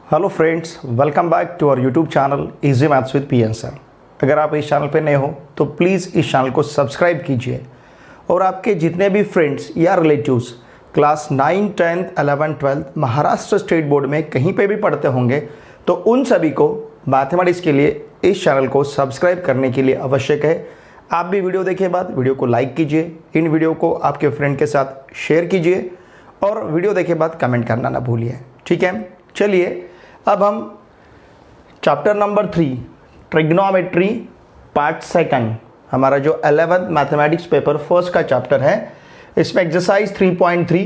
Hello friends, welcome back to our YouTube channel easy maths with P sir. अगर आप इस channel पर नए हो तो प्लीज़ इस चैनल को सब्सक्राइब कीजिए और आपके जितने भी फ्रेंड्स या relatives class 9, 10, 11, 12 Maharashtra state board में कहीं पे भी पढ़ते होंगे तो उन सभी को मैथमेटिक्स के लिए इस चैनल को सब्सक्राइब करने के लिए आवश्यक है। आप भी वीडियो देखे बाद वीडियो को लाइक कीजिए, इन वीडियो को आपके फ्रेंड के साथ शेयर कीजिए और वीडियो देखे बाद कमेंट करना ना भूलिए। ठीक है, चलिए अब हम chapter number 3 trigonometry part second, हमारा जो 11th मैथमेटिक्स पेपर फर्स्ट का चैप्टर है, इसमें एक्सरसाइज 3.3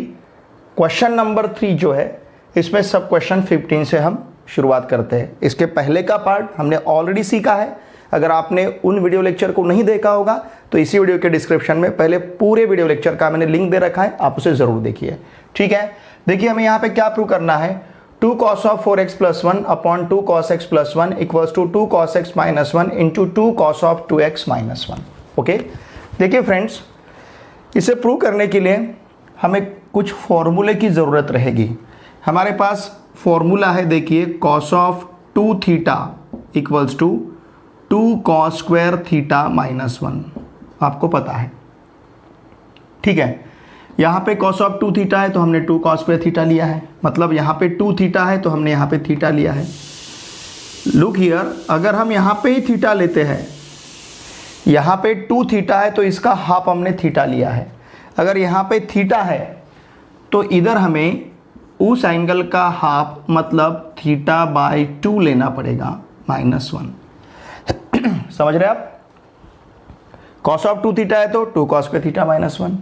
क्वेश्चन नंबर 3 जो है इसमें सब क्वेश्चन 15 से हम शुरुआत करते हैं। इसके पहले का पार्ट हमने ऑलरेडी सीखा है। अगर आपने उन वीडियो लेक्चर को नहीं देखा होगा तो इसी वीडियो के डिस्क्रिप्शन में पहले पूरे वीडियो लेक्चर का मैंने लिंक दे रखा है, आप उसे ज़रूर देखिए। ठीक है, देखिए हमें यहाँ पे क्या प्रूव करना है। 2 cos of 4x plus 1 upon 2 cos x plus 1 equals to 2 cos x minus 1 into 2 cos of 2x minus 1। Okay, देखिए फ्रेंड्स, इसे प्रूव करने के लिए हमें कुछ फॉर्मूले की ज़रूरत रहेगी। हमारे पास फॉर्मूला है, देखिए cos of 2 theta equals to 2 cos square theta minus 1, आपको पता है। ठीक है, यहाँ पे cos ऑफ 2 थीटा है तो हमने 2 cos स्क्वायर थीटा लिया है, मतलब यहाँ पे 2 थीटा है तो हमने यहाँ पे थीटा लिया है। लुक हियर, अगर हम यहाँ पे ही थीटा लेते हैं, यहाँ पे 2 थीटा है तो इसका हाफ हमने थीटा लिया है। अगर यहाँ पे थीटा है तो इधर हमें उस एंगल का हाफ मतलब थीटा बाई 2 लेना पड़ेगा -1। समझ रहे आप? cos ऑफ 2 थीटा है तो 2 cos square theta -1,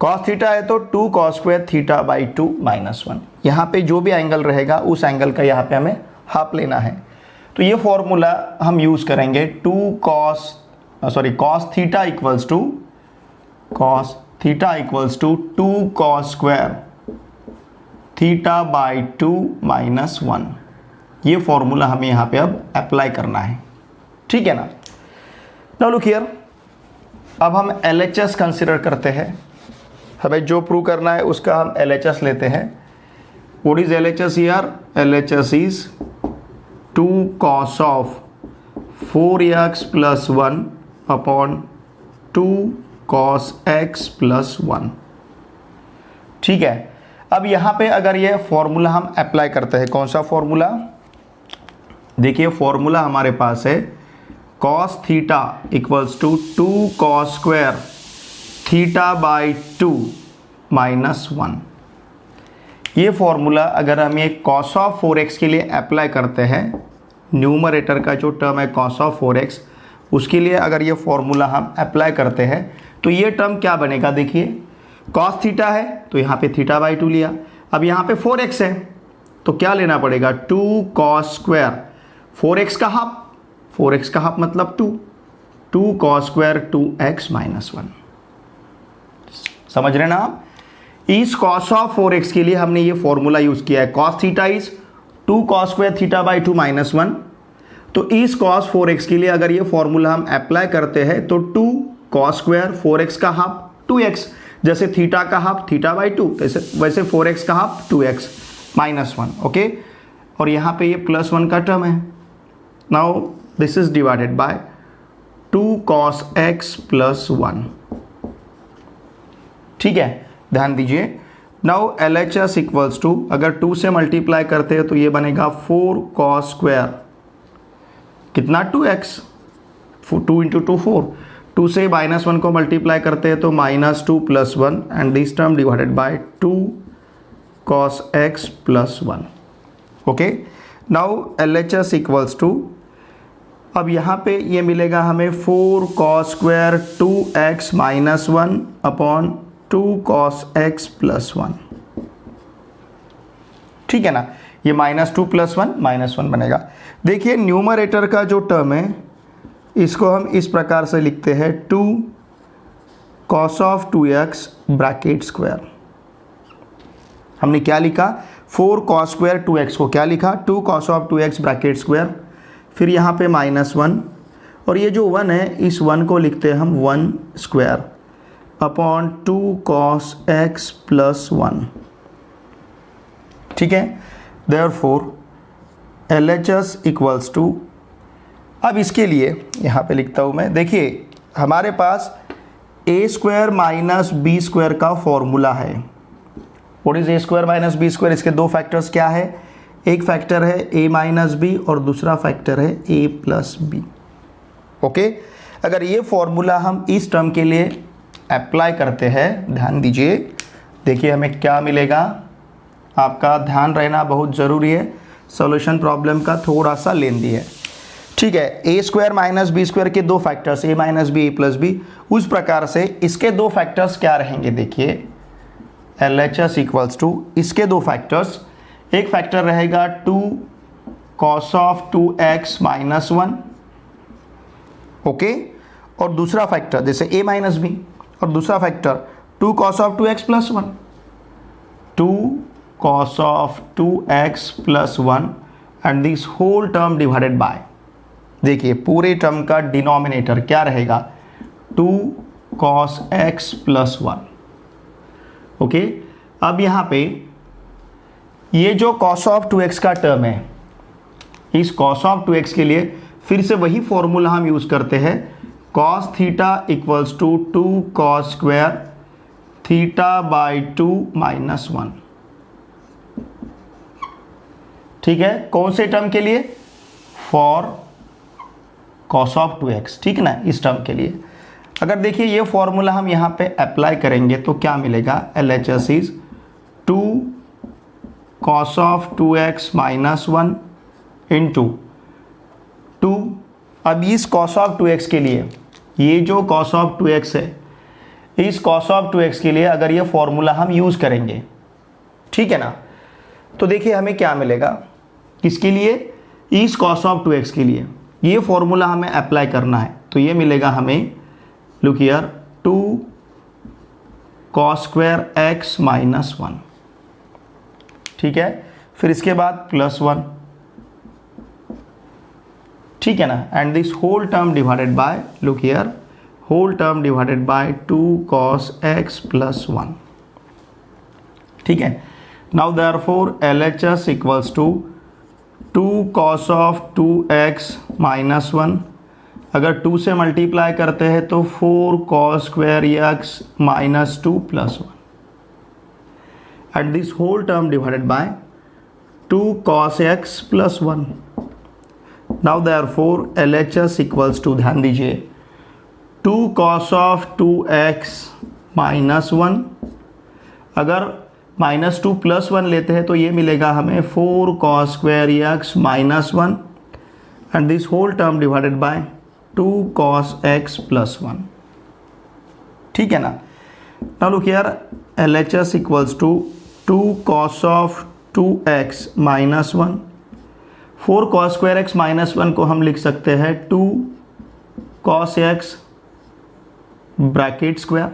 cos theta है तो 2 cos स्क्वायर थीटा बाई 2 -1। यहाँ पे जो भी एंगल रहेगा उस एंगल का यहाँ पे हमें हाफ लेना है। तो ये फॉर्मूला हम यूज़ करेंगे। cos theta equals to 2 cos square theta by 2 -1। ये फॉर्मूला हमें यहाँ पे अब अप्लाई करना है। ठीक है ना? नाउ लुक हियर, अब हम LHS कंसिडर करते हैं। हमें जो प्रूव करना है उसका हम LHS लेते हैं। What is LHS here? LHS is 2 cos of 4x plus 1 upon 2 cos x plus 1। ठीक है, अब यहाँ पे अगर ये फॉर्मूला हम अप्लाई करते हैं, कौन सा फॉर्मूला? देखिए फॉर्मूला हमारे पास है cos theta equals to 2 cos square theta by 2 -1। ये फॉर्मूला अगर हम ये cos ऑफ 4x के लिए अप्लाई करते हैं, न्यूमरेटर का जो टर्म है cos ऑफ 4x, उसके लिए अगर ये फॉर्मूला हम अप्लाई करते हैं तो ये टर्म क्या बनेगा? देखिए cos थीटा है तो यहाँ पे थीटा बाई 2 लिया। अब यहाँ पे 4x है तो क्या लेना पड़ेगा? 2 cos स्क्वायर 4x का हाफ मतलब 2 cos स्क्वायर 2x -1। समझ रहे ना आप? इस cos ऑफ 4x के लिए हमने ये फॉर्मूला यूज किया है। cos theta is 2 cos square theta by 2 -1। तो इस cos 4x के लिए अगर ये फॉर्मूला हम अप्लाई करते हैं तो 2 cos स्क्वायर 4x का हाफ 2x, जैसे थीटा का हाफ थीटा बाई 2 वैसे 4x का हाफ 2x -1। ओके, और यहाँ पे ये +1 का टर्म है। Now this is divided by 2 cos x plus 1। ठीक है, ध्यान दीजिए। नाउ LHS इक्वल्स टू, अगर 2 से मल्टीप्लाई करते हैं तो ये बनेगा 4 cos स्क्वायर कितना 2x, 2 इंटू 2 4, 2 से -1 को मल्टीप्लाई करते हैं तो -2 plus 1 and this term divided by 2 cos x plus 1। Okay, now LHS equals to, अब यहाँ पे ये मिलेगा हमें 4 cos square 2x -1 upon 2 cos x plus 1। ठीक है ना? ये -2 प्लस 1 -1 बनेगा। देखिए न्यूमरेटर का जो टर्म है इसको हम इस प्रकार से लिखते हैं 2 cos of 2x bracket square. हमने क्या लिखा? 4 cos स्क्वायर 2x को क्या लिखा? 2 cos of 2x bracket square, फिर यहाँ पे -1 और ये जो 1 है इस 1 को लिखते हैं हम 1 square upon 2 cos x plus 1। ठीक है, देयरफॉर LHS इक्वल्स टू, अब इसके लिए यहाँ पे लिखता हूँ मैं, देखिए हमारे पास A square minus B square का फॉर्मूला है। What is A square minus B square? इसके दो फैक्टर्स क्या है, एक फैक्टर है ए माइनस बी और दूसरा फैक्टर है ए प्लस बी। ओके, अगर ये फॉर्मूला हम इस टर्म के लिए अप्लाई करते हैं, ध्यान दीजिए, देखिए हमें क्या मिलेगा। आपका ध्यान रहना बहुत ज़रूरी है, सॉल्यूशन प्रॉब्लम का थोड़ा सा लेंदी है, ठीक है। ए स्क्वायर माइनस बी स्क्वायर के दो फैक्टर्स ए माइनस बी ए प्लस बी, उस प्रकार से इसके दो फैक्टर्स क्या रहेंगे, देखिए LHS इक्वल्स टू, इसके दो फैक्टर्स, एक फैक्टर रहेगा 2 cos of 2x minus 1, okay, और दूसरा फैक्टर जैसे a माइनस बी, और दूसरा factor 2 cos of 2x plus 1, 2 cos of 2x plus 1 and this whole term divided by, देखिए पूरे टर्म का डिनोमिनेटर क्या रहेगा, 2 cos x प्लस 1, ओके। अब यहाँ पे ये जो cos ऑफ 2x का टर्म है, इस cos ऑफ 2x के लिए फिर से वही फॉर्मूला हम यूज करते हैं, cos theta equals to 2 cos square theta by 2 minus 1, ठीक है। कौन से टर्म के लिए, फॉर cos ऑफ 2x, ठीक ना, इस टर्म के लिए। अगर देखिए ये फॉर्मूला हम यहाँ पे अप्लाई करेंगे तो क्या मिलेगा, LHS is 2 cos of 2x minus 1 into 2, अब इस cos ऑफ 2x के लिए, ये जो cos ऑफ 2x है, इस cos ऑफ 2x के लिए अगर ये फॉर्मूला हम यूज़ करेंगे, ठीक है ना, तो देखिए हमें क्या मिलेगा, किसके लिए, इस cos ऑफ 2x के लिए ये फॉर्मूला हमें अप्लाई करना है, तो ये मिलेगा हमें, look here, 2 cos square x minus 1, ठीक है, फिर इसके बाद प्लस 1, ठीक है ना, and this whole term divided by, look here, whole term divided by 2 cos x plus 1, ठीक है। Now therefore LHS equals to 2 cos of 2x minus 1, अगर 2 से मल्टीप्लाई करते हैं तो 4 cos square x minus 2 plus 1, and this whole term divided by 2 cos x plus 1। Now therefore LHS equals to, ध्यान दीजिए, 2 cos of 2x minus 1, अगर minus 2 plus 1 लेते हैं तो ये मिलेगा हमें 4 cos square x minus 1 and this whole term divided by 2 cos x plus 1, ठीक है ना। Now look here, LHS equals to 2 cos of 2x minus 1, 4 cos square x minus 1 को हम लिख सकते हैं 2 cos x ब्रैकेट स्क्वायर,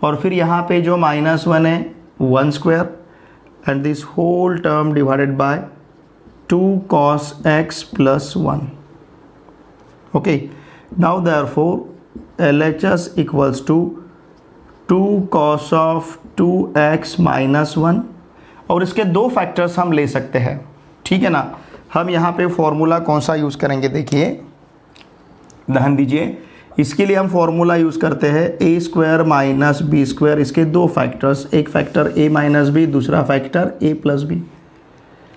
और फिर यहाँ पे जो माइनस 1 है 1 square and this whole term divided by 2 cos x plus 1, okay. Now therefore LHS equals to 2 cos of 2x minus 1, और इसके दो फैक्टर्स हम ले सकते हैं, ठीक है ना। हम यहाँ पे फॉर्मूला कौन सा यूज़ करेंगे, देखिए ध्यान दीजिए, इसके लिए हम फॉर्मूला यूज़ करते हैं ए स्क्वायर माइनस बी स्क्वायर, इसके दो फैक्टर्स, एक फैक्टर ए माइनस बी, दूसरा फैक्टर ए प्लस बी,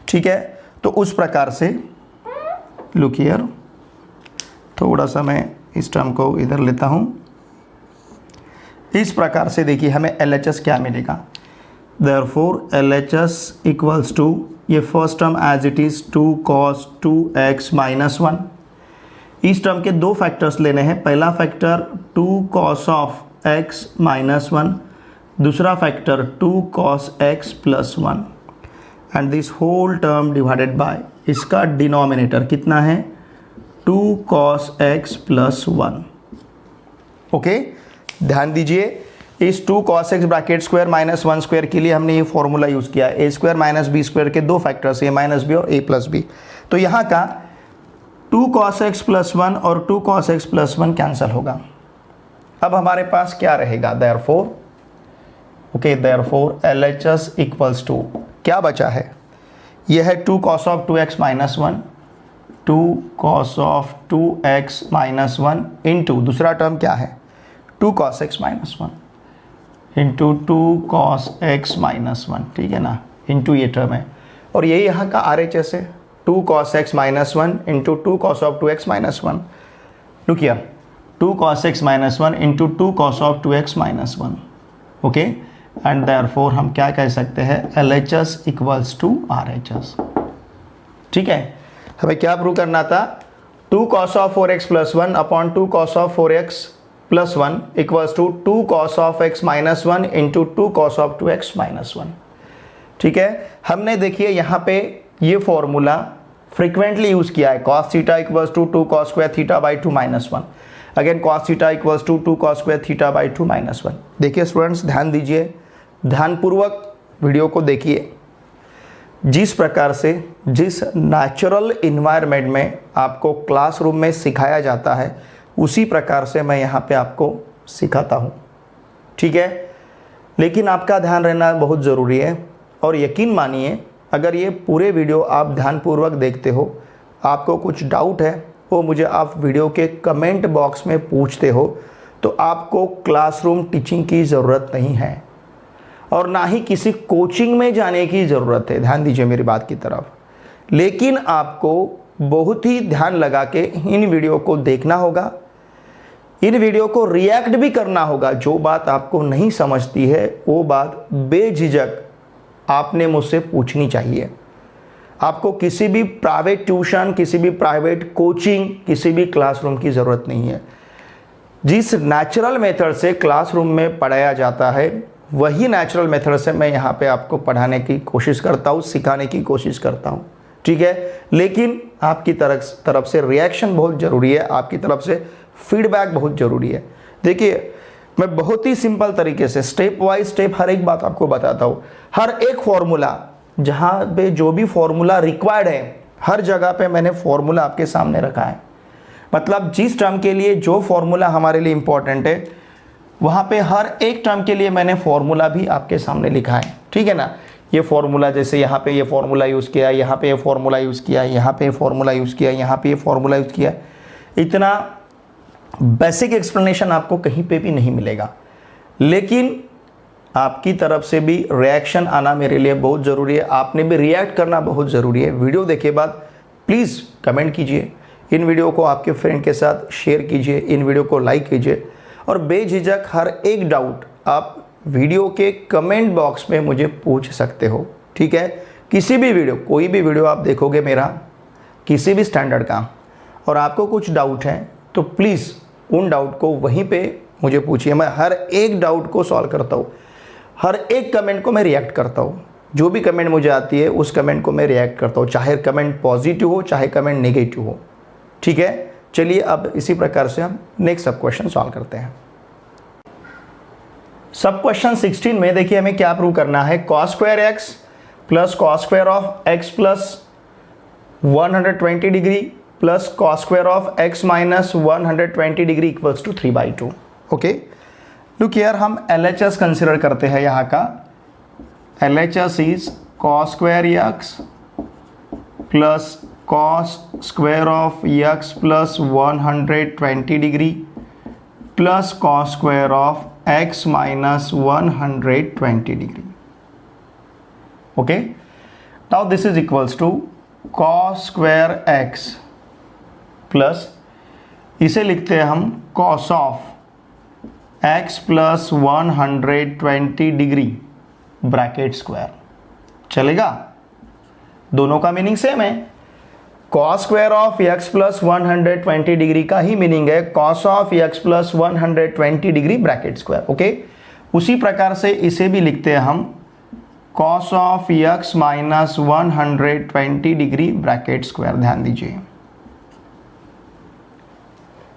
ठीक है। तो उस प्रकार से, लुक हियर, थोड़ा सा मैं इस टर्म को इधर लेता हूँ, इस प्रकार से देखिए हमें LHS क्या मिलेगा, देयरफॉर LHS इक्वल्स टू, ये first term as it is 2 cos 2x minus 1, इस टर्म के दो फैक्टर्स लेने हैं, पहला factor 2 cos of x minus 1, दूसरा factor 2 cos x plus 1 and this whole term divided by, इसका डिनोमिनेटर कितना है, 2 cos x प्लस 1, ओके। ध्यान दीजिए, इस 2 cos x bracket square minus 1 square के लिए हमने ये फॉर्मूला यूज़ किया, ए स्क्वायर माइनस बी स्क्वायर के दो फैक्टर्स ए माइनस बी और ए प्लस बी, तो यहाँ का 2 cos x प्लस 1 और 2 cos x प्लस 1 कैंसिल होगा। अब हमारे पास क्या रहेगा, therefore, okay, therefore LHS equals to, क्या बचा है, ये है 2 cos of 2x minus 1, 2 cos of 2x minus 1 into दूसरा टर्म क्या है 2 cos x minus 1 into 2 cos x minus 1, ठीक है ना, इंटू ये टर्म है। और यही यहाँ का RHS है 2 cos x minus 1 into 2 cos of 2x minus 1। Look here 2 cos x minus 1 into 2 cos of 2x minus 1, okay. And therefore हम क्या कह सकते हैं LHS इक्वल्स टू RHS, ठीक है। हमें क्या प्रूव करना था 2 cos of 4x plus 1 upon 2 cos of 4x plus 1 equals to 2 cos of x minus 1 into 2 cos of 2x minus 1, ठीक है। हमने देखिए यहाँ पे ये फॉर्मूला फ्रीक्वेंटली यूज किया है cos theta equals to 2 cos square theta by 2 minus 1, again cos theta equals to 2 cos square theta by 2 minus 1। देखिए स्टूडेंट्स ध्यान दीजिए, ध्यानपूर्वक वीडियो को देखिए। जिस प्रकार से जिस नेचुरल इन्वायरमेंट में आपको क्लासरूम में सिखाया जाता है उसी प्रकार से मैं यहाँ पे आपको सिखाता हूँ, ठीक है। लेकिन आपका ध्यान रहना बहुत ज़रूरी है और यकीन मानिए अगर ये पूरे वीडियो आप ध्यानपूर्वक देखते हो, आपको कुछ डाउट है वो मुझे आप वीडियो के कमेंट बॉक्स में पूछते हो, तो आपको क्लासरूम टीचिंग की ज़रूरत नहीं है और ना ही किसी कोचिंग में जाने की ज़रूरत है। ध्यान दीजिए मेरी बात की तरफ। लेकिन आपको बहुत ही ध्यान लगा के इन वीडियो को देखना होगा, इन वीडियो को रिएक्ट भी करना होगा। जो बात आपको नहीं समझती है वो बात बेझिझक आपने मुझसे पूछनी चाहिए। आपको किसी भी प्राइवेट ट्यूशन, किसी भी प्राइवेट कोचिंग, किसी भी क्लासरूम की ज़रूरत नहीं है। जिस नेचुरल मेथड से क्लासरूम में पढ़ाया जाता है वही नेचुरल मेथड से मैं यहाँ पे आपको पढ़ाने की कोशिश करता हूँ, सिखाने की कोशिश करता हूँ, ठीक है। लेकिन आपकी तरफ से रिएक्शन बहुत ज़रूरी है, आपकी तरफ से फीडबैक बहुत ज़रूरी है। देखिए मैं बहुत ही सिंपल तरीके से स्टेप वाइज स्टेप हर एक बात आपको बताता हूँ। हर एक फॉर्मूला, जहाँ पे जो भी फॉर्मूला रिक्वायर्ड है हर जगह पे मैंने फॉर्मूला आपके सामने रखा है। मतलब जिस टर्म के लिए जो फॉर्मूला हमारे लिए इम्पोर्टेंट है वहाँ पे हर एक टर्म के लिए मैंने फॉर्मूला भी आपके सामने लिखा है, ठीक है ना। ये फॉर्मूला जैसे यहाँ पे ये फॉर्मूला यूज़ किया, यहाँ पे ये फॉर्मूला यूज़ किया, यहाँ पे ये फॉर्मूला यूज़ किया, यहाँ पे ये फॉर्मूला यूज़ किया। इतना बेसिक एक्सप्लेनेशन आपको कहीं पे भी नहीं मिलेगा, लेकिन आपकी तरफ से भी रिएक्शन आना मेरे लिए बहुत ज़रूरी है। आपने भी रिएक्ट करना बहुत ज़रूरी है। वीडियो देखे बाद प्लीज़ कमेंट कीजिए, इन वीडियो को आपके फ्रेंड के साथ शेयर कीजिए, इन वीडियो को लाइक कीजिए और बेझिझक हर एक डाउट आप वीडियो के कमेंट बॉक्स में मुझे पूछ सकते हो, ठीक है। किसी भी वीडियो, कोई भी वीडियो आप देखोगे मेरा किसी भी स्टैंडर्ड का और आपको कुछ डाउट है तो प्लीज़ उन डाउट को वहीं पे मुझे पूछिए। मैं हर एक डाउट को सॉल्व करता हूँ, हर एक कमेंट को मैं रिएक्ट करता हूँ। जो भी कमेंट मुझे आती है उस कमेंट को मैं रिएक्ट करता हूँ, चाहे कमेंट पॉजिटिव हो चाहे कमेंट नेगेटिव हो, ठीक है। चलिए अब इसी प्रकार से हम नेक्स्ट सब क्वेश्चन सॉल्व करते हैं। सब क्वेश्चन 16 में देखिए हमें क्या प्रूव करना है। cos square x plus cos square of x plus 120 degree plus cos square of x minus 120 degree equals to 3/2। Okay, look here हम LHS कंसिडर करते हैं। यहाँ का LHS is cos square x plus cos square of x plus 120 degree plus cos square of x minus 120 degree. Okay, now this is equals to cos square x plus इसे लिखते हैं हम cos of x plus 120 degree bracket square. चलेगा? दोनों का meaning same है। cos square of x plus 120 degree का ही meaning है cos of x plus 120 degree bracket square. Okay, उसी प्रकार से इसे भी लिखते हैं हम cos of x minus 120 degree bracket square. ध्यान दीजिए,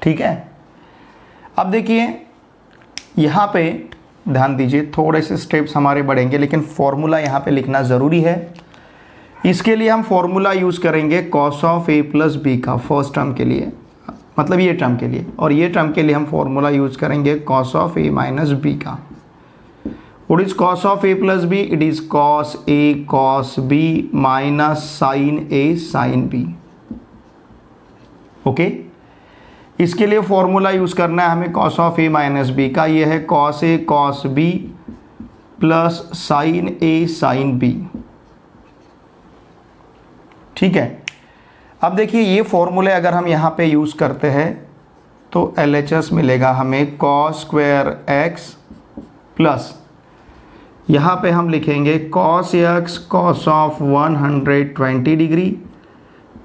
ठीक है। अब देखिए यहाँ पे ध्यान दीजिए, थोड़े से स्टेप्स हमारे बढ़ेंगे लेकिन फॉर्मूला यहाँ पे लिखना ज़रूरी है। इसके लिए हम फॉर्मूला यूज़ करेंगे cos of a plus b का फर्स्ट टर्म के लिए, मतलब ये टर्म के लिए, और ये टर्म के लिए हम फॉर्मूला यूज़ करेंगे cos of a minus B का। What is cos of A plus B? It is cos A cos B minus sine A sine B. Okay, इसके लिए फॉर्मूला यूज करना है हमें cos of A minus B का। ये है cos ए cos B plus sine ए sine B. ठीक है, अब देखिए ये फॉर्मूले अगर हम यहाँ पे यूज करते हैं तो LHS मिलेगा हमें कॉस स्क्वायर एक्स प्लस यहाँ पे हम लिखेंगे cos x cos of 120 degree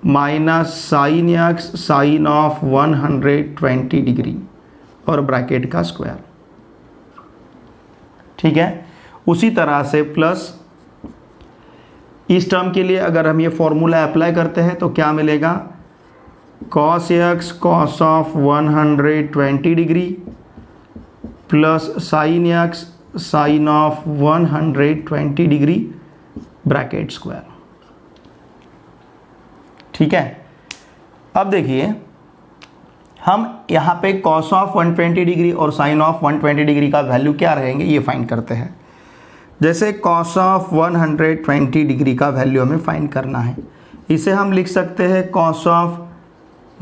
minus sine x sine of 120 degree और ब्रैकेट का स्क्वायर। ठीक है, उसी तरह से प्लस इस टर्म के लिए अगर हम ये फॉर्मूला अप्लाई करते हैं तो क्या मिलेगा? Cos x cos of 120 degree plus sine x sine of 120 degree bracket square. ठीक है, अब देखिए हम यहाँ पे कॉस ऑफ 120 डिग्री और साइन ऑफ 120 डिग्री का वैल्यू क्या रहेंगे ये फाइंड करते हैं। जैसे कॉस ऑफ 120 डिग्री का वैल्यू हमें फाइंड करना है, इसे हम लिख सकते हैं cos of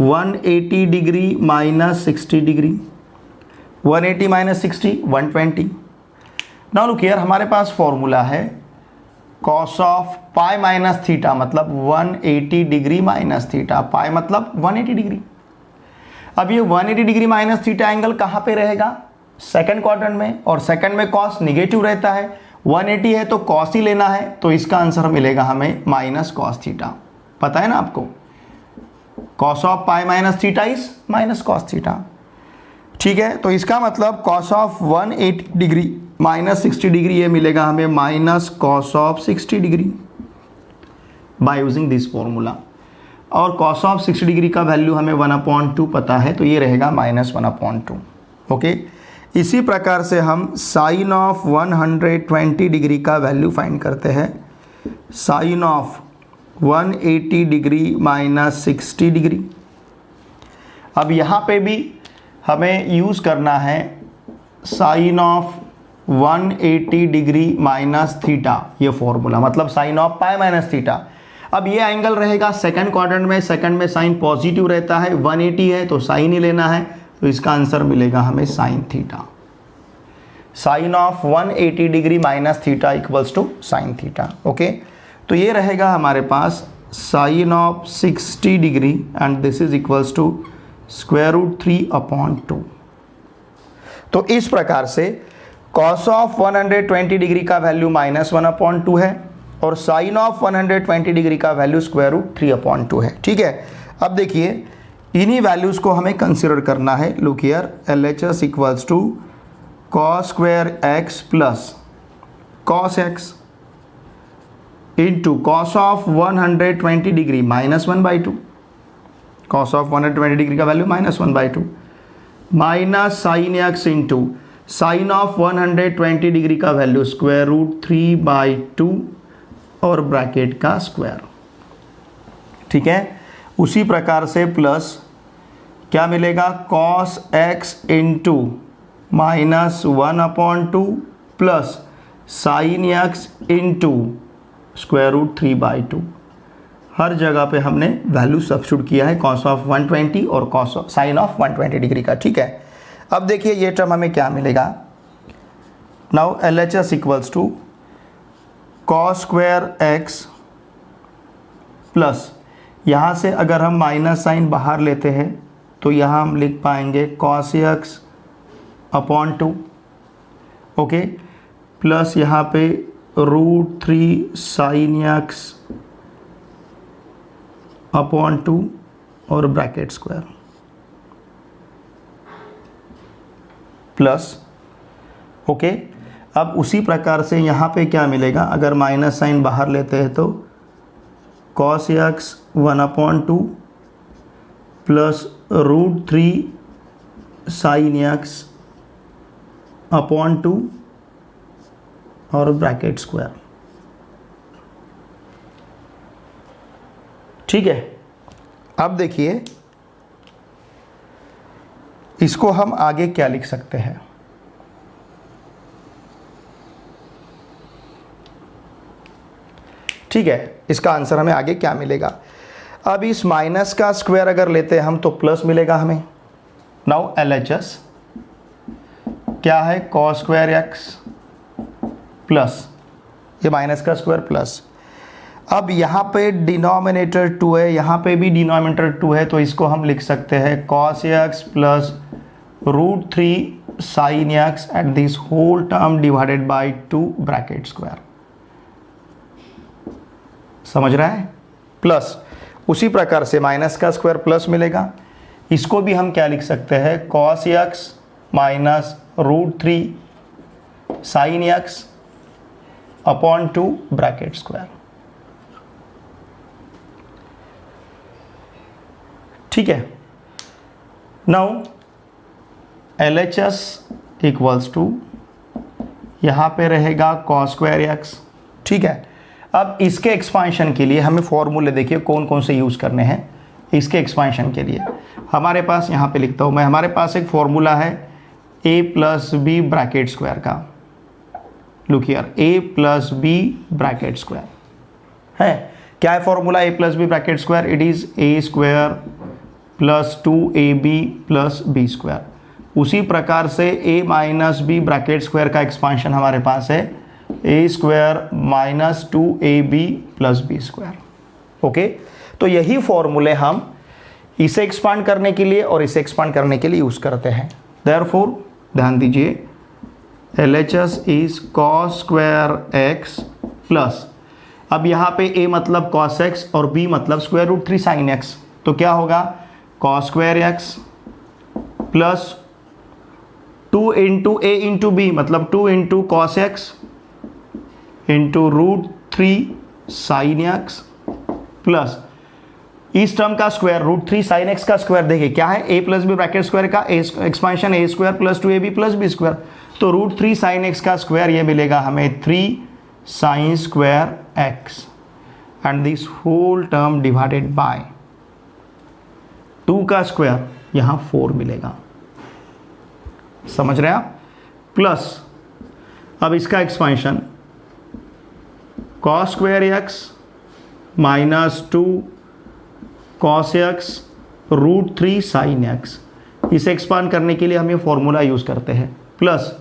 180 degree minus 60 degree. 180 minus 60 120। Now look here, हमारे पास फॉर्मूला है cos of pi minus theta मतलब 180 डिग्री माइनस थीटा। पाई मतलब 180 डिग्री। अब ये 180 डिग्री माइनस थीटा एंगल कहाँ पे रहेगा? सेकंड क्वाड्रेंट में, और सेकंड में कॉस निगेटिव रहता है। 180 है तो कॉस ही लेना है, तो इसका आंसर मिलेगा हमें माइनस कॉस थीटा। पता है ना आपको, cos of pi minus theta is minus cos theta. ठीक है, तो इसका मतलब cos of 180 degree minus 60 degree ये मिलेगा हमें minus cos of 60 degree by using this formula. और कॉस ऑफ 60 डिग्री का वैल्यू हमें 1/2 पता है, तो ये रहेगा माइनस 1/2। ओके, इसी प्रकार से हम साइन ऑफ 120 डिग्री का वैल्यू फाइंड करते हैं। Sine of 180 degree minus 60 degree. अब यहाँ पे भी हमें यूज़ करना है sine of 180 degree minus theta, ये फॉर्मूला मतलब sine of pi minus theta. अब ये एंगल रहेगा सेकंड क्वाड्रेंट में, सेकंड में साइन पॉजिटिव रहता है, 180 है तो साइन ही लेना है, तो इसका आंसर मिलेगा हमें sine theta. Sine of 180 degree minus theta equals to sine theta. Okay, तो ये रहेगा हमारे पास sine of 60 degree and this is equals to square root 3/2। तो इस प्रकार से कॉस ऑफ 120 डिग्री का वैल्यू माइनस 1/2 है और साइन ऑफ 120 डिग्री का वैल्यू स्क्वायर रूट 3/2 है। ठीक है, अब देखिए इन्हीं वैल्यूज़ को हमें कंसिडर करना है। Look here, LHS equals to cos square x plus cos x into cos of 120 degree minus 1/2। Cos of 120 degree का value minus 1/2 minus sine x into sine of 120 degree का वैल्यू स्क्वायर रूट 3/2 और bracket का square. ठीक है, उसी प्रकार से plus क्या मिलेगा? Cos x into minus 1/2 plus sine x into square root 3/2। हर जगह पे हमने वैल्यू सब्स्टिट्यूट किया है कॉस ऑफ 120 और cos of sine of 120 degree का। ठीक है, अब देखिए ये टर्म हमें क्या मिलेगा। Now LHS equals to cos square x plus, यहाँ से अगर हम माइनस साइन बाहर लेते हैं तो यहाँ हम लिख पाएंगे cos x upon 2। Okay, plus यहाँ पे रूट 3 साइन एक्स अपॉन 2 और ब्रैकेट स्क्वायर प्लस। ओके, अब उसी प्रकार से यहाँ पे क्या मिलेगा? अगर माइनस साइन बाहर लेते हैं तो cos x 1/2 plus root 3 sine x upon 2 और ब्रैकेट स्क्वायर। ठीक है, अब देखिए इसको हम आगे क्या लिख सकते हैं। ठीक है, इसका आंसर हमें आगे क्या मिलेगा। अब इस माइनस का स्क्वायर अगर लेते हैं हम तो प्लस मिलेगा हमें। नाउ LHS क्या है, कॉस स्क्वायर एक्स प्लस ये माइनस का स्क्वायर प्लस। अब यहाँ पे डिनोमिनेटर 2 है, यहाँ पे भी डिनोमिनेटर 2 है, तो इसको हम लिख सकते हैं cos x plus √3 sine x at this whole term divided by 2 bracket square. समझ रहा है, प्लस उसी प्रकार से माइनस का स्क्वायर प्लस मिलेगा, इसको भी हम क्या लिख सकते हैं, cos x minus √3 sine x upon 2 bracket square. ठीक है, नाउ LHS इक्वल्स टू यहाँ पे रहेगा कॉस स्क्वायर एक्स। ठीक है, अब इसके एक्सपांशन के लिए हमें फॉर्मूले देखिए कौन कौन से यूज़ करने हैं। इसके एक्सपांशन के लिए हमारे पास यहाँ पे लिखता हूँ मैं, हमारे पास एक फॉर्मूला है a plus B bracket square का। Look here, a plus B bracket square है। क्या है formula a plus B bracket square? It is a square plus 2ab plus b square. उसी प्रकार से a minus B bracket square का expansion हमारे पास है a square minus 2ab plus b square. Okay, तो यही फॉर्मूले हम इसे एक्सपांड करने के लिए और इसे एक्सपांड करने के लिए यूज करते हैं। देयरफॉर ध्यान दीजिए, LHS is cos square x plus, अब यहाँ पे a मतलब cos x और b मतलब √3 sin x, तो क्या होगा, cos square x plus 2 into a into b मतलब 2 into cos x into √3 sine x plus इस टर्म का स्क्वायर √3 साइन एक्स का स्क्वायर। देखिए क्या है, a plus B bracket square का expansion a square plus 2ab plus b square, तो √3 sine x का स्क्वायर ये मिलेगा हमें 3 sine square x and this whole term divided by 2 का स्क्वायर, यहाँ 4 मिलेगा। समझ रहे हैं आप, प्लस अब इसका expansion cos square x minus 2 cos x √3 sine x, इसे एक्सपांड करने के लिए हम ये फॉर्मूला यूज करते हैं, plus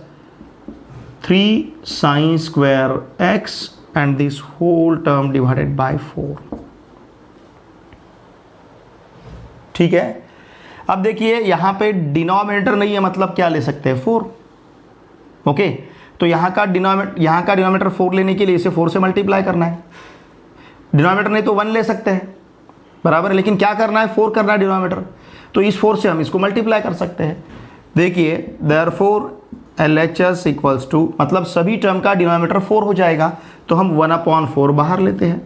3 sine square x and this whole term divided by 4। ठीक है, अब देखिए यहाँ पे डिनोमिनेटर नहीं है, मतलब क्या ले सकते हैं, 4। ओके, तो यहाँ का डिनोमिनेटर 4 लेने के लिए इसे 4 से मल्टीप्लाई करना है। डिनोमिनेटर नहीं तो 1 ले सकते हैं, बराबर, लेकिन क्या करना है, 4 करना है डिनोमिनेटर, तो इस 4 से हम इसको मल्टीप्लाई कर सकते हैं। देखिए देयरफॉर LHS इक्वल्स टू, मतलब सभी टर्म का डिनोमिनेटर 4 हो जाएगा, तो हम 1/4 बाहर लेते हैं।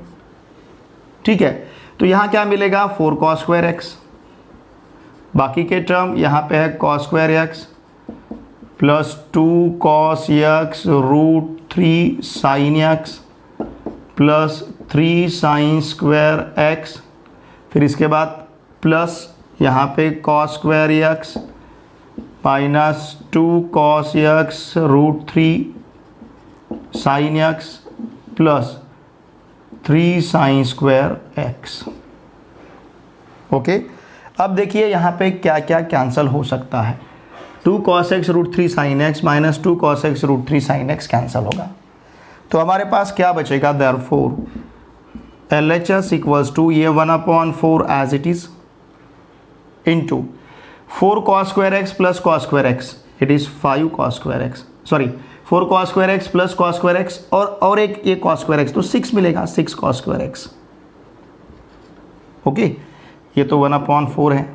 ठीक है, तो यहाँ क्या मिलेगा, 4 कॉस स्क्वायर एक्स, बाकी के टर्म यहाँ पे है cos square x plus 2 cos x √3 sine x plus 3 sine square x, फिर इसके बाद प्लस यहाँ पे cos square x minus 2 cos x √3 sine x plus 3 sine square x. Okay, अब देखिए यहाँ पे क्या क्या कैंसिल हो सकता है। 2 cos x √3 sin x minus 2 cos x √3 sin x cancel होगा, तो हमारे पास क्या बचेगा, देयरफॉर LHS इक्वल्स टू ये 1/4 as it is into 4 cos square x plus cos square x, it is 5 cos square x, sorry 4 cos square x plus cos square x और एक ये cos स्क्वायर x, तो 6 मिलेगा, 6 cos square x। Okay, ये तो 1/4 है,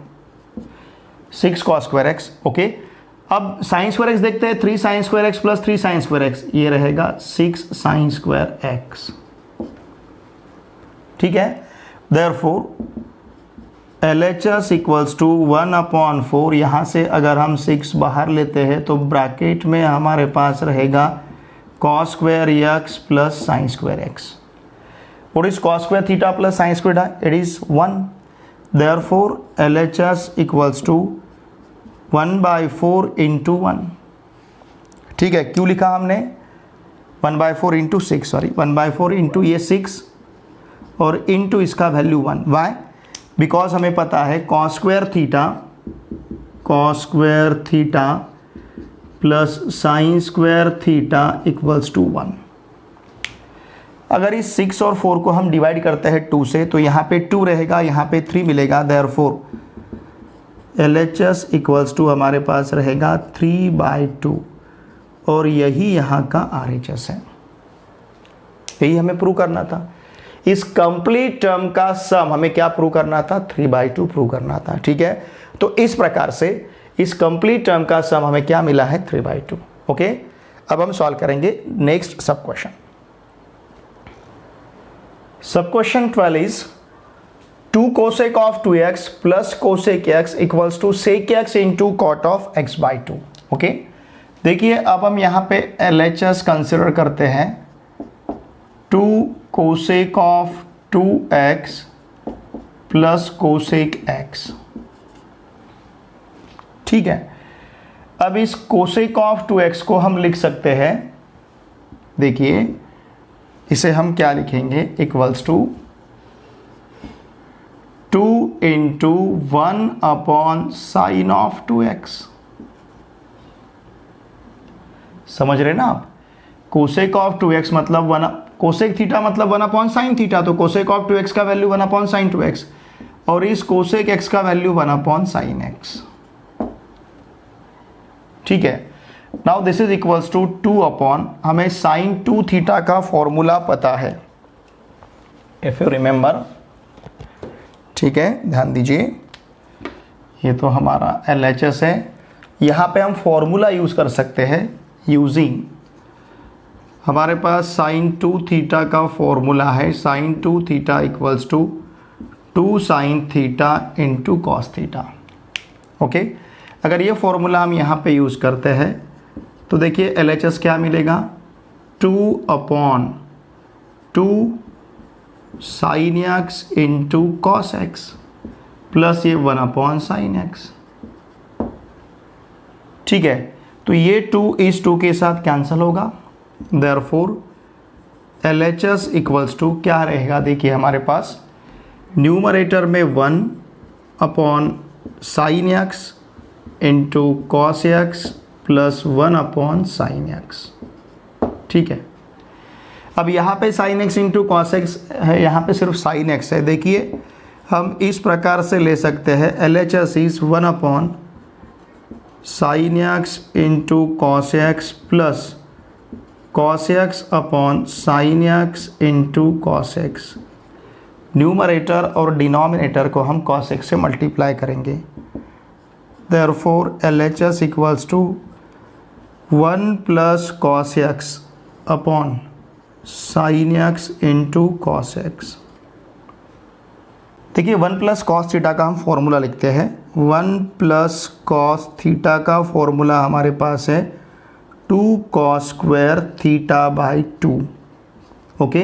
6 cos square x। Okay, अब sign square x देखते हैं, 3 sine square x plus 3 sine square x, ये रहेगा 6 साइन स्क्वायर x। ठीक है, देयरफॉर LHS इक्वल्स टू 1/4, यहाँ से अगर हम 6 बाहर लेते हैं तो ब्रैकेट में हमारे पास रहेगा cos square x plus sine square x। What is cos square theta plus sine square theta? It is 1. Therefore LHS equals to 1/4 into 1। ठीक है, क्यों लिखा हमने 1/4 into 6, सॉरी 1/4 into ये 6 और इनटू इसका वैल्यू 1। वाई? बिकॉज हमें पता है cos square theta plus sine square theta equals to 1। अगर इस 6 और 4 को हम डिवाइड करते हैं 2 से, तो यहाँ पे 2 रहेगा, यहाँ पे 3 मिलेगा। देयरफॉर LHS इक्वल्स टू हमारे पास रहेगा 3/2 और यही यहाँ का RHS है। यही हमें प्रूव करना था। इस कंप्लीट टर्म का सम हमें क्या प्रूव करना था? 3/2 प्रूव करना था। ठीक है, तो इस प्रकार से इस कंप्लीट टर्म का सम हमें क्या मिला है? 3/2। ओके, अब हम सॉल्व करेंगे next sub question. Sub question 12 is 2 cosec of 2x plus cosec x equals to sec x into cot of x/2। Okay, देखिए अब हम यहाँ पे LHS कंसिडर करते हैं 2 cosec of 2x plus cosec x। ठीक है, अब इस cosec of 2x को हम लिख सकते हैं, देखिए इसे हम क्या लिखेंगे? Equals to 2 into 1 upon sine of 2x। समझ रहे ना आप? कोसेक ऑफ 2x मतलब 1, कोसेक थीटा मतलब 1 अपॉन साइन थीटा, तो कोसेक ऑफ 2x का वैल्यू 1 अपॉन साइन 2x और इस कोसेक x का वैल्यू 1 अपॉन साइन x। ठीक है, now this is equals to 2 upon, हमें साइन 2 थीटा का फॉर्मूला पता है, इफ यू रिमेंबर। ठीक है, ध्यान दीजिए, ये तो हमारा LHS है। यहाँ पे हम फॉर्मूला यूज़ कर सकते हैं यूजिंग, हमारे पास साइन 2 थीटा का फॉर्मूला है, sine 2 theta equals to 2 sine theta into cos theta. Okay, अगर ये फॉर्मूला हम यहाँ पे यूज़ करते हैं तो देखिए LHS क्या मिलेगा? 2 upon 2 sine x into cos x plus ये 1 अपॉन साइन एक्स। ठीक है, तो ये 2 इस 2 के साथ कैंसिल होगा। देयरफॉर LHS इक्वल्स टू क्या रहेगा? देखिए हमारे पास न्यूमरेटर में 1 upon sine x into cos x plus 1 upon sine x. ठीक है, अब यहाँ पे sine x into cos x है, यहाँ पे सिर्फ साइन एक्स है। देखिए हम इस प्रकार से ले सकते हैं LHS is 1 upon sine x into cos x plus cos x upon sine x into cos x. Numerator और डिनोमिनेटर को हम कॉस एक्स से मल्टीप्लाई करेंगे। Therefore LHS equals to 1 plus cos x upon sine x into cos x. देखिए 1 plus cos theta का हम formula लिखते हैं। 1 प्लस कॉस थीटा का फॉर्मूला हमारे पास है 2 cos square theta by 2। Okay,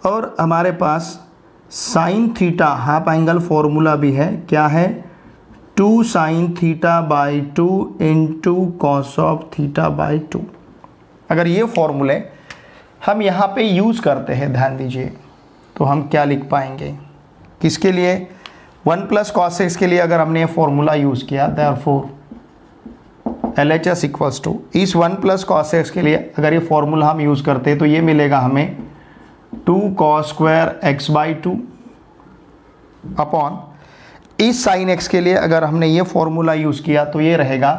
और हमारे पास sine theta half angle formula भी है, क्या है? 2 sine theta by 2 into cos of theta by 2। अगर ये फॉर्मूले हम यहाँ पे यूज़ करते हैं, ध्यान दीजिए, तो हम क्या लिख पाएंगे? किसके लिए? 1 प्लस कॉस एक्स के लिए अगर हमने ये फॉर्मूला यूज़ किया, देयरफॉर LHS इक्वल्स टू इस 1 प्लस कॉस एक्स के लिए अगर ये फॉर्मूला हम यूज़ करते हैं तो ये मिलेगा हमें 2 cos square x by 2 upon इस साइन एक्स के लिए अगर हमने ये फॉर्मूला यूज़ किया तो ये रहेगा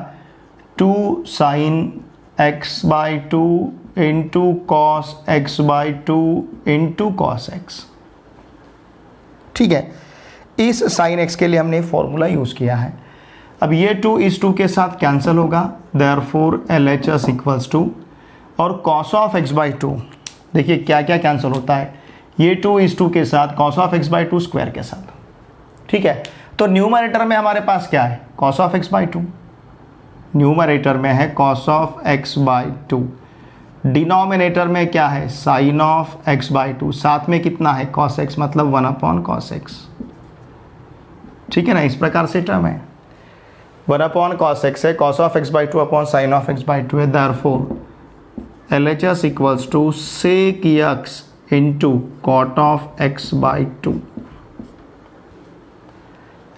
2 sine x by 2 into cos x by 2 into cos x. ठीक है, इस साइन एक्स के लिए हमने फॉर्मूला यूज़ किया है। अब ये 2 इस 2 के साथ कैंसिल होगा, देयरफॉर LHS इक्वल्स टू, और कॉस ऑफ एक्स बाई 2, देखिए क्या क्या कैंसिल होता है, ये 2 इस 2 के साथ cos of x by 2 square के साथ। ठीक है, तो न्यूमरेटर में हमारे पास क्या है? Cos of x by 2, numerator में है cos of x by 2, denominator में क्या है? साइन ऑफ एक्स बाई 2, साथ में कितना है? कॉस एक्स, मतलब 1 अपॉन कॉस एक्स। ठीक है ना, इस प्रकार से टर्म है 1 अपॉन कॉस एक्स है, cos of x by 2 upon sine of x by 2 है। Therefore LHS equals to sec x into cot of x by two.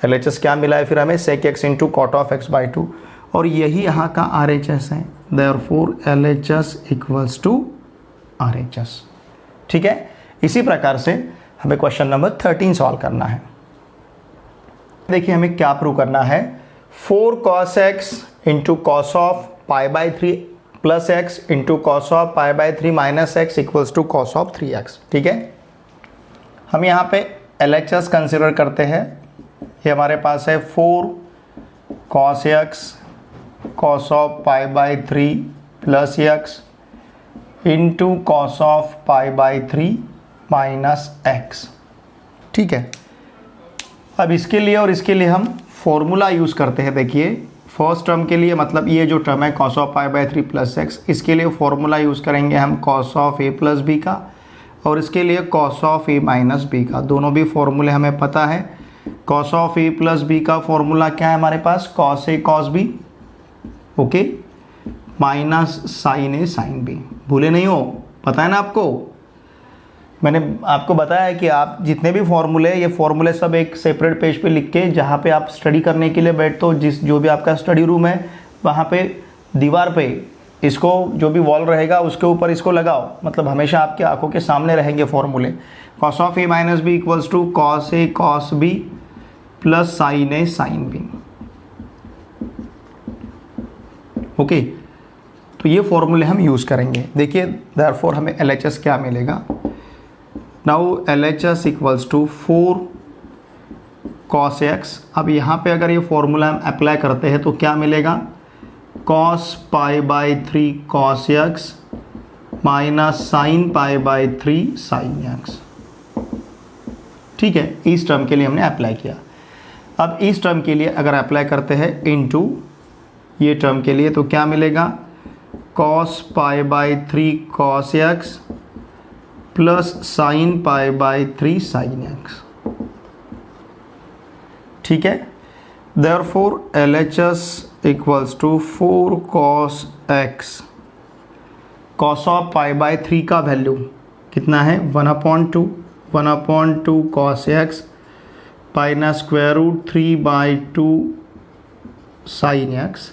LHS क्या मिला है फिर हमें, sec x into cot of x by two, और यही यहाँ का RHS है, therefore LHS equals to RHS। ठीक है, इसी प्रकार से हमें क्वेश्चन नंबर 13 सॉल्व करना है। देखिए हमें क्या प्रूव करना है, 4 cos x into cos of pi by 3 plus x into cos of pi by 3 minus x equals to cos of 3x। ठीक है, हम यहाँ पे LHS कंसिडर करते हैं। ये हमारे पास है 4 cos x cos of pi by 3 plus x into cos of pi by 3 minus x. ठीक है, अब इसके लिए और इसके लिए हम फॉर्मूला यूज़ करते हैं। देखिए फर्स्ट टर्म के लिए, मतलब ये जो टर्म है cos of pi by 3 plus x, इसके लिए फॉर्मूला यूज़ करेंगे हम cos of A plus b का, और इसके लिए cos of A minus B का। दोनों भी फॉर्मूले हमें पता है। Cos of A plus b का फॉर्मूला क्या है हमारे पास, कॉस ए cos b, okay, minus sine ए साइन बी। भूले नहीं हो, पता है ना आपको। मैंने आपको बताया कि आप जितने भी फॉर्मूले, ये फॉर्मूले सब एक सेपरेट पेज पे लिख के, जहाँ पे आप स्टडी करने के लिए बैठते हो, जो भी आपका स्टडी रूम है, वहाँ पे दीवार पे इसको, जो भी वॉल रहेगा उसके ऊपर इसको लगाओ, मतलब हमेशा आपकी आंखों के सामने रहेंगे फॉर्मूले। Cos of A minus b equals to cos A cos B plus sine A sine B. Okay, तो ये फॉर्मूले हम यूज़ करेंगे। देखिए देयरफॉर हमें LHS क्या मिलेगा, now LHS equals to 4 cos x। अब यहाँ पे अगर ये फॉर्मूला हम अप्लाई करते हैं तो क्या मिलेगा, cos pi by 3 cos x minus sine pi by 3 sine x। ठीक है, इस टर्म के लिए हमने अप्लाई किया। अब इस टर्म के लिए अगर अप्लाई करते हैं इनटू ये टर्म के लिए, तो क्या मिलेगा, cos pi by 3 cos x plus sine pi by 3 sine x. ठीक है, therefore LHS equals to 4 cos x। Cos of pi by 3 का वैल्यू कितना है, 1/2 cos x minus square root 3/2 sine x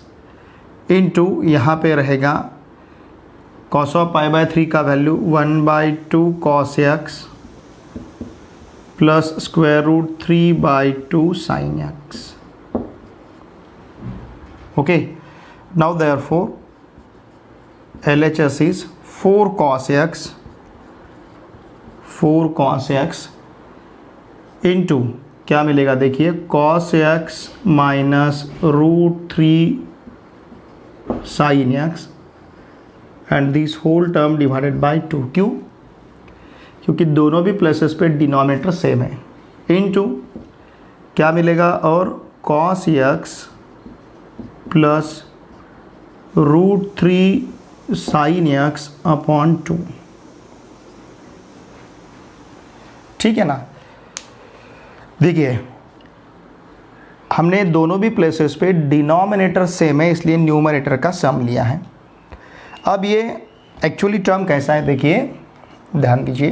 into यहाँ पे रहेगा कॉस ऑफ पाई बाई 3 का value 1/2 cos x plus square root 3/2 sine x. Okay, now therefore LHS is 4 cos x into क्या मिलेगा, देखिए cos x minus root 3 sine x and this whole term divided by 2। क्यों, क्योंकि दोनों भी pluses पे denominator same है। Into क्या मिलेगा, और cos x plus root 3 sine x upon 2। ठीक है ना। देखिए हमने दोनों भी प्लेसेस पे डिनोमिनेटर सेम है, इसलिए न्यूमरेटर का सम लिया है। अब ये एक्चुअली टर्म कैसा है, देखिए ध्यान दीजिए,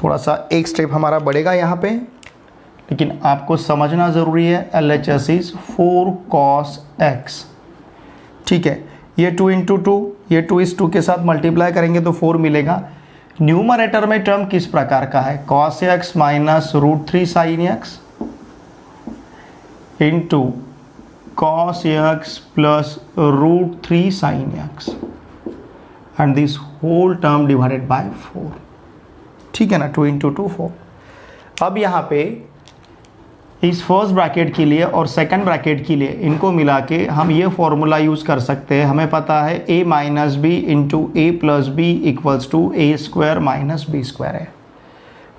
थोड़ा सा एक स्टेप हमारा बढ़ेगा यहाँ पे, लेकिन आपको समझना ज़रूरी है। LHS is 4 cos x। ठीक है, ये 2 × 2, ये 2 इस 2 के साथ मल्टीप्लाई करेंगे तो 4 मिलेगा। न्यूमरेटर में टर्म किस प्रकार का है, cos x minus root 3 sine x into cos x plus root 3 sine x and this whole term divided by 4। ठीक है ना, 2 × 2 4। अब यहाँ पे इस फर्स्ट ब्रैकेट के लिए और सेकंड ब्रैकेट के लिए इनको मिला के हम ये फॉर्मूला यूज़ कर सकते हैं। हमें पता है a minus b into a plus b equals to a square minus B square है।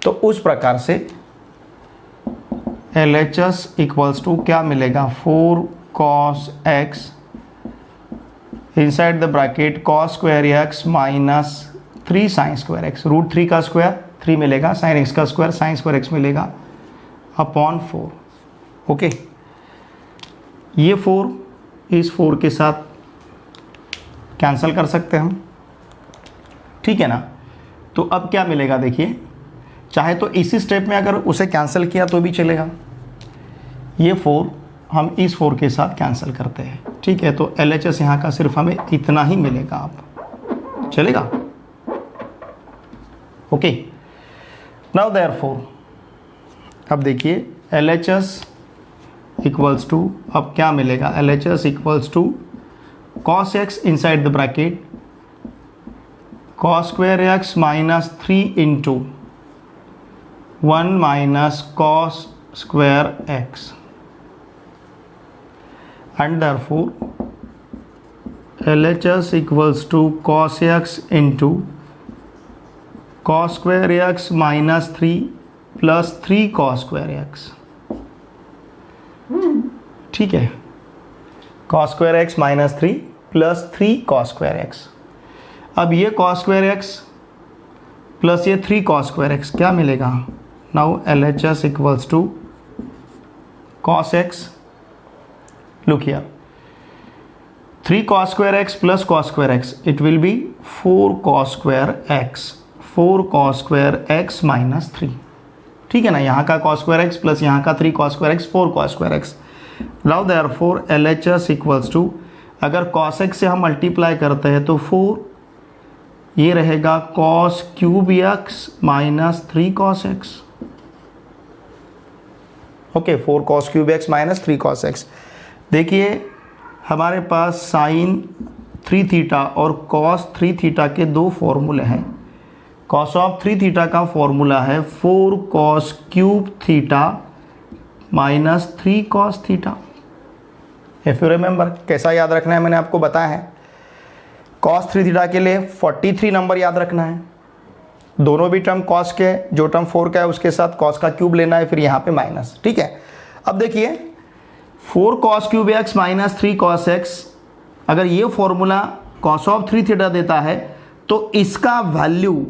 तो उस प्रकार से LHS इक्वल्स टू क्या मिलेगा, 4 cos x inside the bracket cos square x minus 3 sine square x। Root 3 का स्क्वायर 3 मिलेगा, sine x का स्क्वायर साइन स्क्वायर x मिलेगा अपॉन 4। ओके, ये 4 इस 4 के साथ कैंसिल कर सकते हैं हम। ठीक है ना। तो अब क्या मिलेगा देखिए, चाहे तो इसी स्टेप में अगर उसे कैंसिल किया तो भी चलेगा। ये 4 हम इस 4 के साथ कैंसिल करते हैं, ठीक है। तो LHS यहाँ का सिर्फ हमें इतना ही मिलेगा, आप चलेगा। ओके, नाउ देयरफॉर अब देखिए LHS इक्वल्स टू, अब क्या मिलेगा, LHS equals to cos x inside the bracket cos square x minus 3 into 1 minus cos square x, and therefore LHS equals to cos x into cos square x minus 3 plus 3 cos square x, ठीक है। cos square x minus 3 plus 3 cos square x। अब ये cos square x plus ये 3 cos square x क्या मिलेगा, now LHS equals to cos x, look here, 3 cos square x plus cos square x, it will be 4 cos square x, 4 cos square x minus 3, ठीक है ना। यहाँ का cos square x plus यहाँ का 3 cos square x, 4 cos square x। Now therefore LHS equals to, अगर cos x से हम मल्टीप्लाई करते हैं तो 4, ये रहेगा cos cube x minus 3 cos x, okay, 4 cos cube x minus 3 cos x। देखिए हमारे पास साइन 3 थीटा और cos 3 थीटा के दो फॉर्मूले हैं। cos ऑफ 3 थीटा का फॉर्मूला है 4 cos cube theta minus 3 cos theta. If you remember, कैसा याद रखना है मैंने आपको बताया है। cos 3 थीटा के लिए 43 नंबर याद रखना है, दोनों भी टर्म cos के, जो टर्म 4 का है उसके साथ cos का क्यूब लेना है, फिर यहाँ पे माइनस, ठीक है। अब देखिए 4 cos cube x minus 3 cos x, अगर ये फॉर्मूला cos ऑफ 3 थीटा देता है तो इसका वैल्यू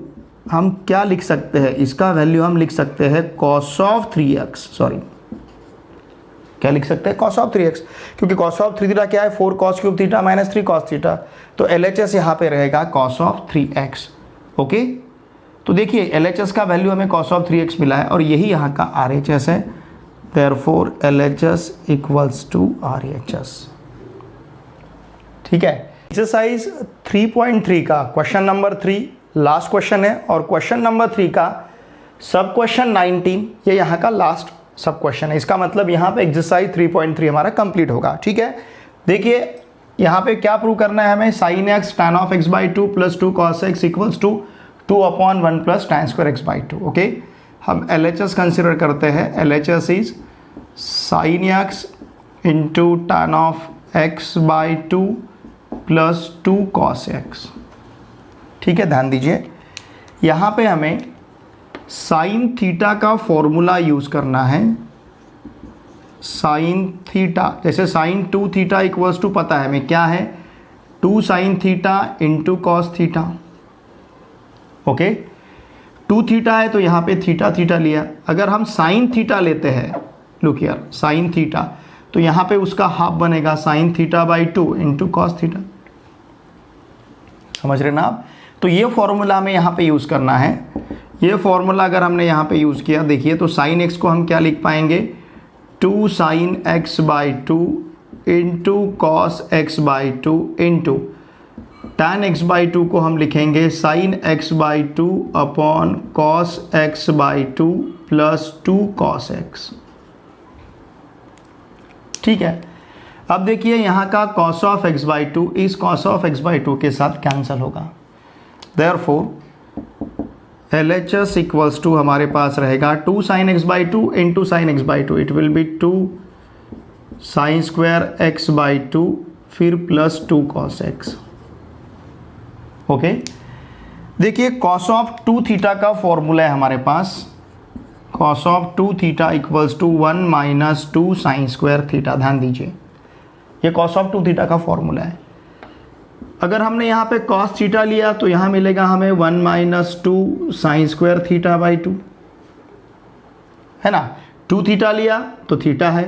हम क्या लिख सकते हैं, इसका वैल्यू हम लिख सकते हैं cos ऑफ 3x, सॉरी क्या लिख सकते हैं, cos ऑफ 3x, क्योंकि cos ऑफ 3 थीटा क्या है, 4 cos cube theta minus 3 cos theta, तो LHS यहाँ पे रहेगा cos ऑफ 3x, ओके। तो देखिए LHS का वैल्यू हमें cos ऑफ 3x मिला है और यही यहाँ का RHS है, therefore LHS equals to RHS, ठीक है। एक्सरसाइज 3.3 का क्वेश्चन नंबर 3 लास्ट क्वेश्चन है और क्वेश्चन नंबर 3 का सब क्वेश्चन 19 ये यहाँ का लास्ट सब क्वेश्चन है। इसका मतलब यहाँ पे एक्सरसाइज 3.3 हमारा कंप्लीट होगा, ठीक है। देखिए यहाँ पे क्या प्रूव करना है हमें, sine x tan of x by 2 plus 2 cos x equals to 2/1 plus tan square x by 2, okay. हम LHS कंसिडर करते हैं, LHS is sine x into tan of x by 2 plus 2 cos x, ठीक है। ध्यान दीजिए यहाँ पे हमें साइन थीटा का फॉर्मूला यूज़ करना है, साइन थीटा, जैसे साइन 2 थीटा इक्वल्स टू पता है हमें क्या है, 2 sine theta into cos theta, okay. 2 theta है तो यहाँ पे थीटा थीटा लिया, अगर हम साइन थीटा लेते हैं, लुक हियर, साइन थीटा, तो यहाँ पे उसका हाफ बनेगा sign theta by 2 into cos theta, समझ रहे ना आप। तो ये फॉर्मूला हमें यहाँ पे यूज़ करना है। ये फॉर्मूला अगर हमने यहाँ पे यूज़ किया, देखिए तो साइन एक्स को हम क्या लिख पाएंगे, 2 sine x by 2 into cos x by 2 into tan x by 2 को हम लिखेंगे sign x by 2 upon cos x by 2 plus 2 cos x, ठीक है। अब देखिए यहाँ का cos ऑफ x बाई 2 इस cos ऑफ x बाई 2 के साथ कैंसिल होगा, देयरफॉर LHS इक्वल्स टू हमारे पास रहेगा 2 sine x by 2 into sine x by 2, it will be 2 sine square x by 2 फिर प्लस 2 cos x, ओके। देखिए cos of 2 theta का फॉर्मूला है हमारे पास, cos of 2 theta equals to 1 minus 2 sine square theta. ध्यान दीजिए ये cos of 2 theta का फॉर्मूला है। अगर हमने यहाँ पे cos थीटा लिया तो यहाँ मिलेगा हमें 1 minus 2 sine square theta by 2, है ना। 2 थीटा लिया तो थीटा है,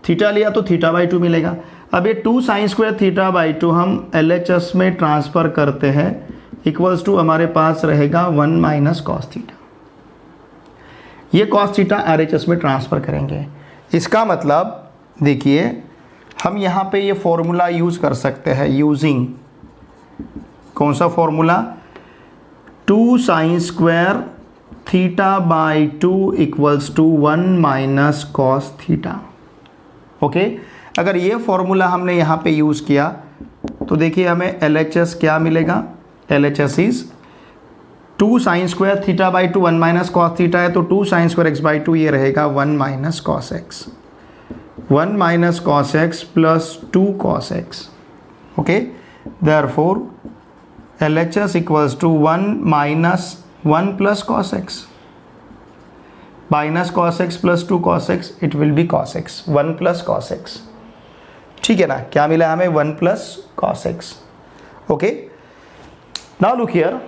थीटा लिया तो थीटा बाई 2 मिलेगा। अब ये 2 साइन स्क्वायर थीटा बाई 2 हम LHS में ट्रांसफ़र करते हैं इक्वल्स टू हमारे पास रहेगा 1 माइनस कॉस थीटा। ये कॉस थीटा RHS में ट्रांसफ़र करेंगे। इसका मतलब देखिए हम यहाँ पे ये फॉर्मूला यूज़ कर सकते हैं यूजिंग कौन सा formula, 2 sine square theta by 2 equals to 1 minus cos theta. Okay, अगर ये फॉर्मूला हमने यहाँ पे यूज़ किया तो देखिए हमें LHS क्या मिलेगा, LHS is 2 sine square theta by 2 1 minus cos theta है, तो 2 साइन स्क्वायर एक्स बाई 2 ये रहेगा 1 minus cos x, 1 minus cos x plus 2 cos x. Okay, therefore LHS equals to 1 minus 1 plus cos x, minus cos x plus 2 cos x, it will be cos x, 1 plus cos x. ठीक है ना, क्या मिला हमें, 1 plus cos x. Okay, now look here,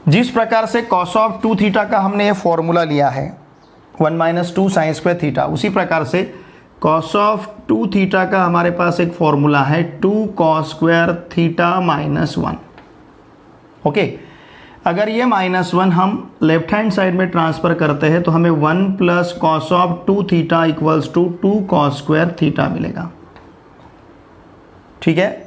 जिस प्रकार से cos of 2 theta का हमने ये फॉर्मूला लिया है 1 माइनस 2 साइन स्क्वायर थीटा, उसी प्रकार से कॉस ऑफ 2 थीटा का हमारे पास एक फॉर्मूला है 2 cos square theta minus 1। Okay, अगर ये -1 हम लेफ्ट हैंड साइड में ट्रांसफ़र करते हैं तो हमें 1 plus cos of 2 theta equals to 2 cos square theta मिलेगा। ठीक है,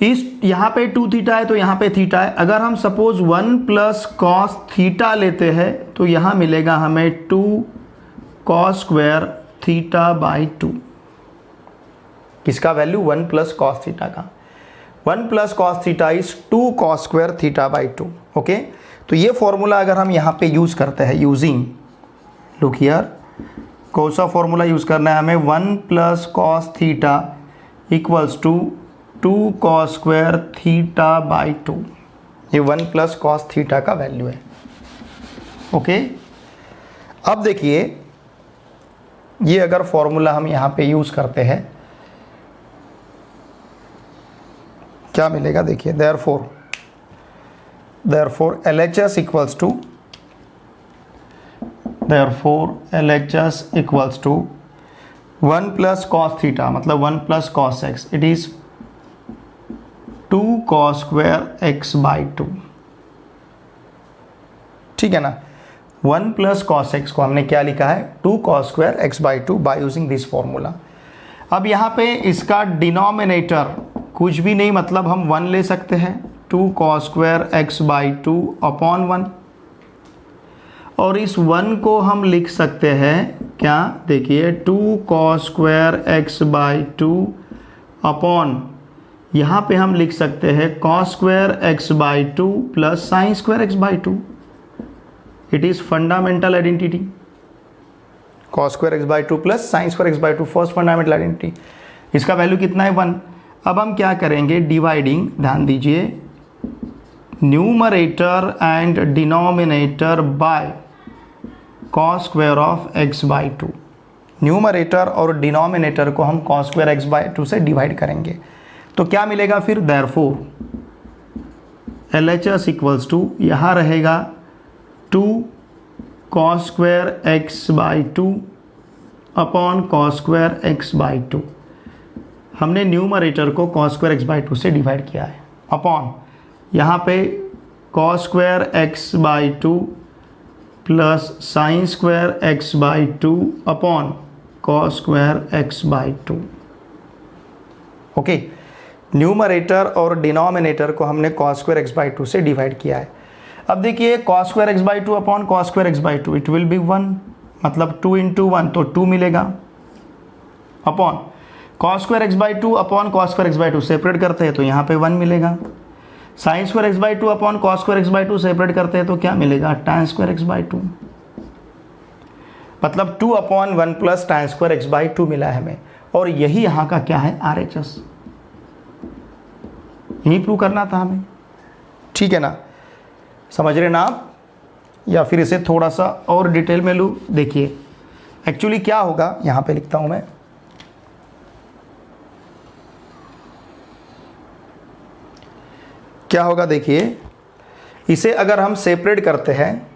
इस यहाँ पे 2 थीटा है तो यहाँ पे थीटा है। अगर हम सपोज 1 प्लस कॉस थीटा लेते हैं तो यहाँ मिलेगा हमें 2 कॉस स्क्वायर थीटा बाई 2। किसका वैल्यू, 1 प्लस कॉस थीटा का। 1 plus cos theta is 2 cos square theta by 2। Okay, तो ये फॉर्मूला अगर हम यहाँ पे यूज़ करते हैं यूजिंग, लुक हियर, कौन सा फॉर्मूला यूज़ करना है हमें, 1 plus cos theta equals to 2 cos square theta by 2। ये 1 प्लस कॉस थीटा का वैल्यू है। ओके, अब देखिए ये अगर फॉर्मूला हम यहाँ पे यूज़ करते हैं क्या मिलेगा, देखिए therefore LHS equals to, LHS equals to 1 plus cos theta मतलब 1 plus cos x, it is 2 cos square x by 2। ठीक है ना, 1 प्लस कॉस एक्स को हमने क्या लिखा है, 2 cos square x by 2 by using this formula. अब यहाँ पे इसका डिनोमिनेटर कुछ भी नहीं, मतलब हम 1 ले सकते हैं, 2 cos square x by 2 upon 1, और इस 1 को हम लिख सकते हैं क्या, देखिए 2 cos square x by 2 upon, यहाँ पे हम लिख सकते हैं cos square x by 2 plus sine square x by 2। It is fundamental identity, cos square x by 2 plus sine square x by 2, first fundamental identity. इसका वैल्यू कितना है, 1। अब हम क्या करेंगे, डिवाइडिंग, ध्यान दीजिए, numerator and denominator by cos square of x by 2। Numerator और डिनोमिनेटर को हम कॉस स्क्वायर एक्स बाई 2 से डिवाइड करेंगे तो क्या मिलेगा फिर, देयरफॉर LHS इक्वल्स टू, यहाँ रहेगा 2 cos square x by 2 upon cos square x by 2। हमने न्यूमरेटर को कॉस स्क्वायर एक्स बाई 2 से डिवाइड किया है, अपॉन यहाँ पे cos square x by 2 plus sine square x by 2 upon cos square x by 2। Okay, numerator और denominator को हमने कॉस स्क्वायर एक्स बाई 2 से डिवाइड किया है। अब देखिए cos square x by 2 upon cos square x by 2, it will B 1, मतलब 2 into 1 तो 2 मिलेगा, upon cos square x by 2 upon cos square x by 2 separate करते हैं तो यहाँ पे 1 मिलेगा, sign square x by 2 upon cos square x by 2 separate करते हैं तो क्या मिलेगा, tan स्क्वायर एक्स बाई 2, मतलब 2 upon 1 plus tan square x by 2 मिला है हमें। और यही यहाँ का क्या है, RHS, यही प्रूव करना था हमें। ठीक है ना, समझ रहे ना आप, या फिर इसे थोड़ा सा और डिटेल में लूँ, देखिए एक्चुअली क्या होगा, यहाँ पे लिखता हूँ मैं, क्या होगा, देखिए इसे अगर हम सेपरेट करते हैं,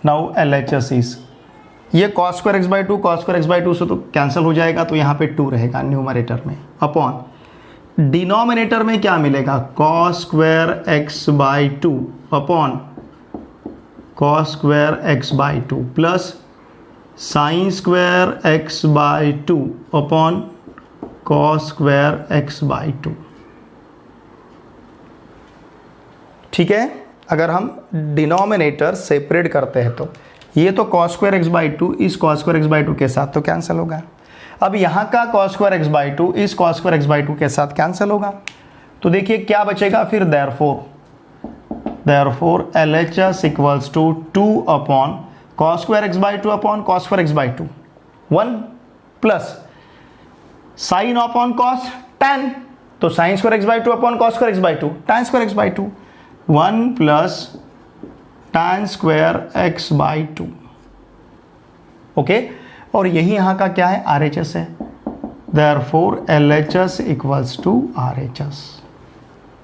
नाउ LHS इज, ये cos square x by 2 cos square x by 2 से तो कैंसिल हो जाएगा तो यहाँ पे 2 रहेगा न्यूमरेटर में, अपॉन डिनोमिनेटर में क्या मिलेगा, cos square x by two upon cos square x by two plus sine square x by two upon cos square x by to. ठीक है, अगर हम डिनोमिनेटर सेपरेट करते हैं तो ये तो cos square x by two इस cos square x by two के साथ तो कैंसिल होगा। अब यहाँ का cos square x by two इस cos square x by two के साथ कैंसिल होगा, तो देखिए क्या बचेगा फिर, therefore LHS equals to 2 upon cos square x by two upon cos square x by two 1 plus sine upon cos tan, तो sine square x by two upon cos square x by two tan square x by two 1 plus tan square x by two. Okay, और यही यहाँ का क्या है, RHS है, therefore LHS equals to RHS।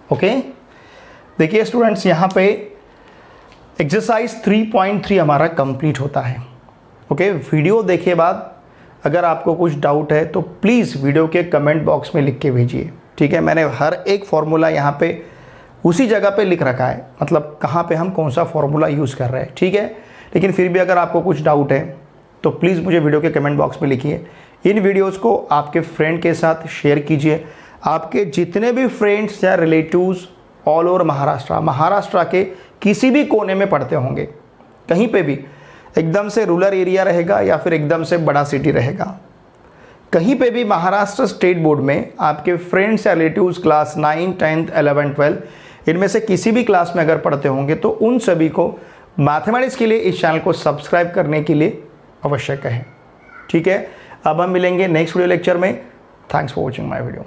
Okay, देखिए students यहाँ पे एक्सरसाइज 3.3 हमारा कंप्लीट होता है। ओके, वीडियो देखे बाद अगर आपको कुछ डाउट है तो प्लीज़ वीडियो के कमेंट बॉक्स में लिख के भेजिए। ठीक है, मैंने हर एक फॉर्मूला यहाँ पे उसी जगह पे लिख रखा है, मतलब कहाँ पे हम कौन सा फॉर्मूला यूज़ कर रहे हैं। ठीक है, लेकिन फिर भी अगर आपको कुछ डाउट है तो प्लीज़ मुझे वीडियो के कमेंट बॉक्स में लिखिए। इन वीडियोस को आपके फ्रेंड के साथ शेयर कीजिए। आपके जितने भी फ्रेंड्स या रिलेटिव्स ऑल ओवर महाराष्ट्र के किसी भी कोने में पढ़ते होंगे, कहीं पे भी, एकदम से रूरल एरिया रहेगा या फिर एकदम से बड़ा सिटी रहेगा, कहीं पे भी महाराष्ट्र स्टेट बोर्ड में आपके फ्रेंड्स या रिलेटिव्स क्लास 9, 10th, 11, 12 इनमें से किसी भी क्लास में अगर पढ़ते होंगे तो उन सभी को मैथमेटिक्स के लिए इस चैनल को सब्सक्राइब करने के लिए अवश्य कहें। ठीक है, अब हम मिलेंगे नेक्स्ट वीडियो लेक्चर में। Thanks for watching my video.